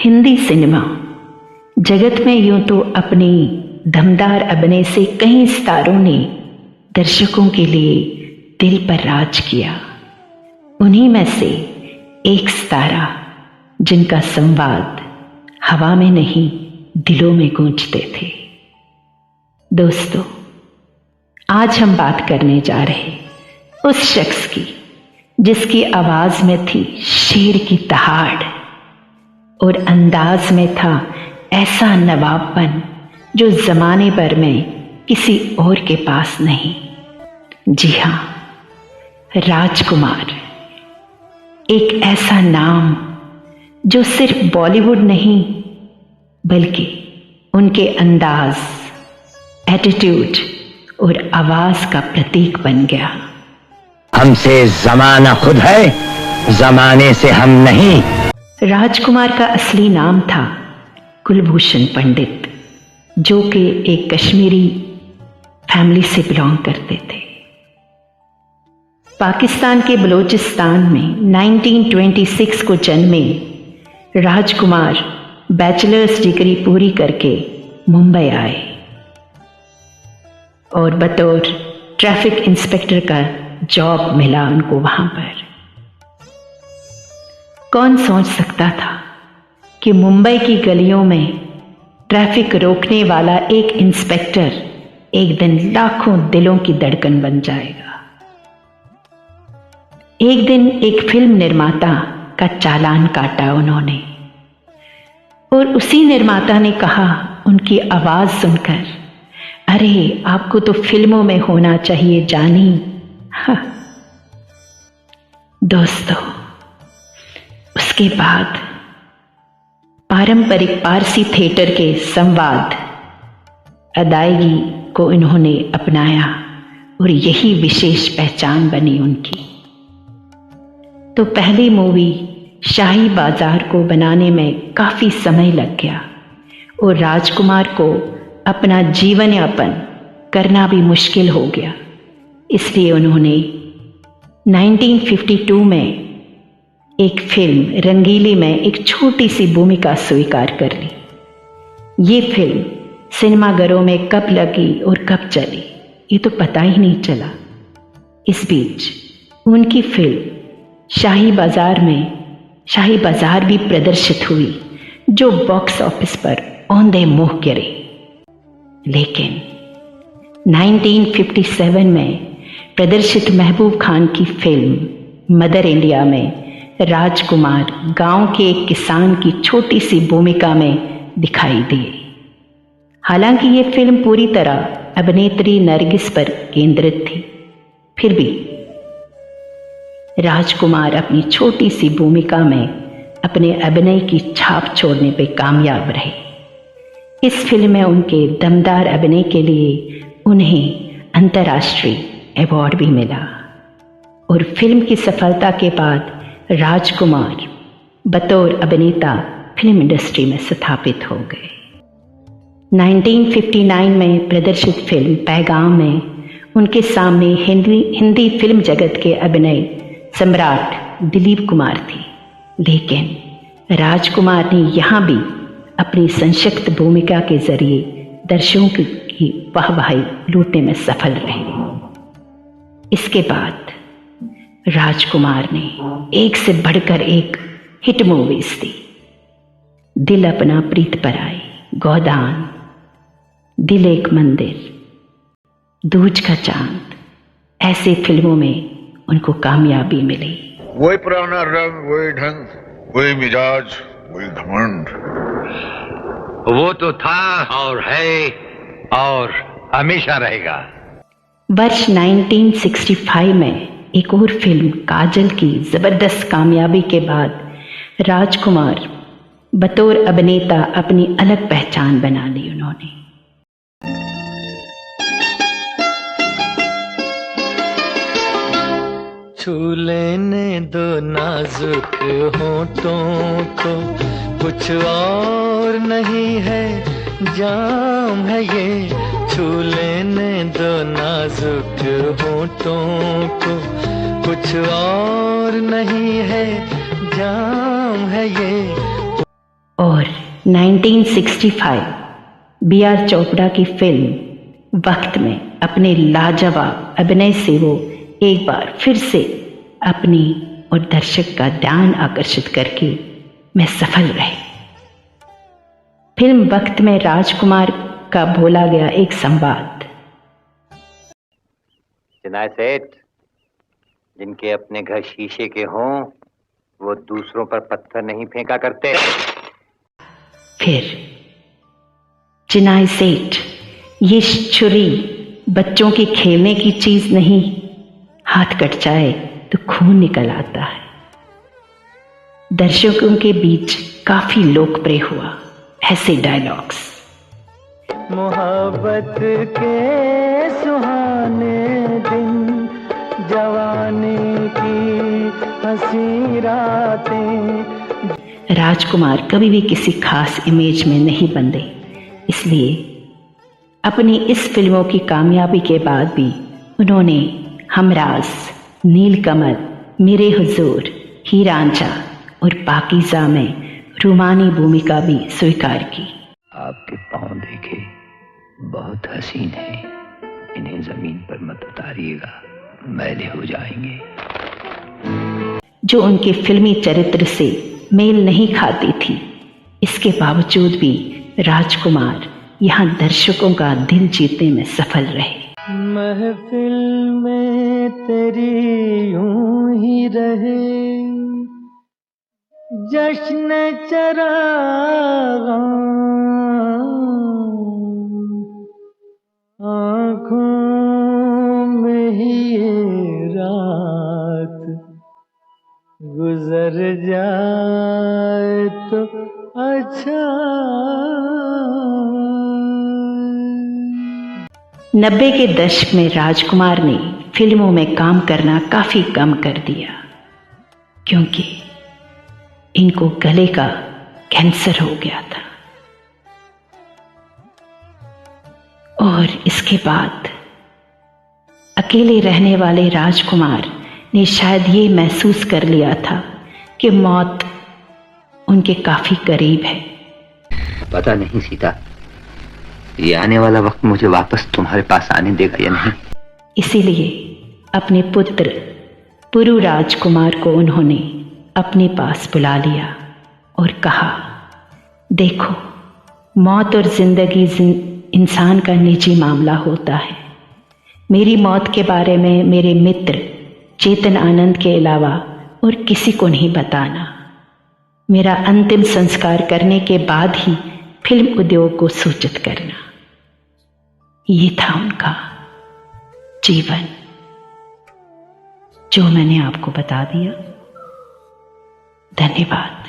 Hindi cinema जगत में यूं तो अपनी दमदार अभिनय से कई सितारों ने दर्शकों के लिए दिल पर राज किया। उन्हीं में से एक सितारा जिनका संवाद हवा में नहीं दिलों में गूंजते थे। दोस्तों, आज हम बात करने जा रहे उस शख्स की जिसकी आवाज में थी शेर की दहाड़ और अंदाज में था ऐसा नवाबपन जो जमाने भर में किसी और के पास नहीं। जी हाँ, राजकुमार, एक ऐसा नाम जो सिर्फ बॉलीवुड नहीं बल्कि उनके अंदाज, एटीट्यूड और आवाज का प्रतीक बन गया। हमसे जमाना खुद है, जमाने से हम नहीं। राजकुमार का असली नाम था कुलभूषण पंडित, जो कि एक कश्मीरी फैमिली से बिलोंग करते थे। पाकिस्तान के बलूचिस्तान में 1926 को जन्मे राजकुमार बैचलर्स डिग्री पूरी करके मुंबई आए और बतौर ट्रैफिक इंस्पेक्टर का जॉब मिला उनको वहां पर। कौन सोच सकता था कि मुंबई की गलियों में ट्रैफिक रोकने वाला एक इंस्पेक्टर एक दिन लाखों दिलों की धड़कन बन जाएगा। एक दिन एक फिल्म निर्माता का चालान काटा उन्होंने और उसी निर्माता ने कहा उनकी आवाज सुनकर, अरे आपको तो फिल्मों में होना चाहिए जानी। हाँ। दोस्तों, उसके बाद पारंपरिक पारसी थिएटर के संवाद अदायगी को इन्होंने अपनाया और यही विशेष पहचान बनी उनकी। तो पहली मूवी शाही बाजार को बनाने में काफी समय लग गया और राजकुमार को अपना जीवन यापन करना भी मुश्किल हो गया। इसलिए उन्होंने 1952 में एक फिल्म रंगीली में एक छोटी सी भूमिका स्वीकार कर ली। ये फिल्म सिनेमाघरों में कब लगी और कब चली ये तो पता ही नहीं चला। इस बीच उनकी फिल्म शाही बाजार भी प्रदर्शित हुई, जो बॉक्स ऑफिस पर औंधे मुंह गिरे। लेकिन 1957 में प्रदर्शित महबूब खान की फिल्म मदर इंडिया में राजकुमार गांव के एक किसान की छोटी सी भूमिका में दिखाई दिए। हालांकि ये फिल्म पूरी तरह अभिनेत्री नरगिस पर केंद्रित थी, फिर भी राजकुमार अपनी छोटी सी भूमिका में अपने अभिनय की छाप छोड़ने पे कामयाब रहे। इस फिल्म में उनके दमदार अभिनय के लिए उन्हें अंतर्राष्ट्रीय अवार्ड भी मिला और फिल्म की सफलता के बाद राजकुमार बतौर अभिनेता फिल्म इंडस्ट्री में स्थापित हो गए। 1959 में प्रदर्शित फिल्म पैगाम में उनके सामने हिंदी फिल्म जगत के अभिनय सम्राट दिलीप कुमार थे, लेकिन राजकुमार ने यहाँ भी अपनी संक्षिप्त भूमिका के जरिए दर्शकों की वाहवाही लूटने में सफल रहे। इसके बाद राजकुमार ने एक से बढ़कर एक हिट मूवीज दी। दिल अपना प्रीत पर आए, गोदान, दिल एक मंदिर, दूज का चांद, ऐसे फिल्मों में उनको कामयाबी मिली। वही पुराना रंग, वही ढंग, वही मिजाज, वही घमंड। वो तो था और है और हमेशा रहेगा। वर्ष 1965 में एक और फिल्म काजल की जबरदस्त कामयाबी के बाद राजकुमार बतौर अभिनेता अपनी अलग पहचान बना ली उन्होंने। छू लेने दो नाजुक होठों को, कुछ और नहीं है जाम है ये। छू लेने दो नाजुक होठों को, कुछ और नहीं है जाम है ये। और 1965 B.R. चोपड़ा की फिल्म वक्त में अपने लाजवाब अभिनय से वो एक बार फिर से अपनी और दर्शक का ध्यान आकर्षित करके मैं सफल रही। फिल्म वक्त में राजकुमार का बोला गया एक संवाद। चिनाई सेठ, जिनके अपने घर शीशे के हों वो दूसरों पर पत्थर नहीं फेंका करते। फिर चिनाई सेठ, ये छुरी बच्चों की खेलने की चीज नहीं, हाथ कट जाए तो खून निकल आता है। दर्शकों के बीच काफी लोकप्रिय हुआ ऐसे डायलॉग्स। मोहब्बत के सुहाने दिन, जवानी की हंसी रातें। राजकुमार कभी भी किसी खास इमेज में नहीं बंधे, इसलिए अपनी इस फिल्मों की कामयाबी के बाद भी उन्होंने हमराज, नीलकमल, मेरे हुजूर, हीरांझा और पाकीज़ा में रूमानी भूमिका भी स्वीकार की। आपके पांव देखे बहुत हसीन है, इन्हें जमीन पर मत उतारिएगा, मैले हो जाएंगे। जो उनके फिल्मी चरित्र से मेल नहीं खाती थी, इसके बावजूद भी राजकुमार यहाँ दर्शकों का दिल जीतने में सफल रहे। महफिल में तेरी यूं ही रहे जश्न चरागां, आँखों में ही ये रात गुजर जाए तो अच्छा। 90 के दशक में राजकुमार ने फिल्मों में काम करना काफी कम कर दिया, क्योंकि इनको गले का कैंसर हो गया था। और इसके बाद अकेले रहने वाले राजकुमार ने शायद ये महसूस कर लिया था कि मौत उनके काफी करीब है। पता नहीं सीता, ये आने वाला वक्त मुझे वापस तुम्हारे पास आने देगा या नहीं। इसीलिए अपने पुत्र पुरु राजकुमार को उन्होंने अपने पास बुला लिया और कहा, देखो, मौत और जिंदगी इंसान का निजी मामला होता है। मेरी मौत के बारे में मेरे मित्र चेतन आनंद के अलावा और किसी को नहीं बताना। मेरा अंतिम संस्कार करने के बाद ही फिल्म उद्योग को सूचित करना। ये था उनका जीवन, जो मैंने आपको बता दिया। धन्यवाद।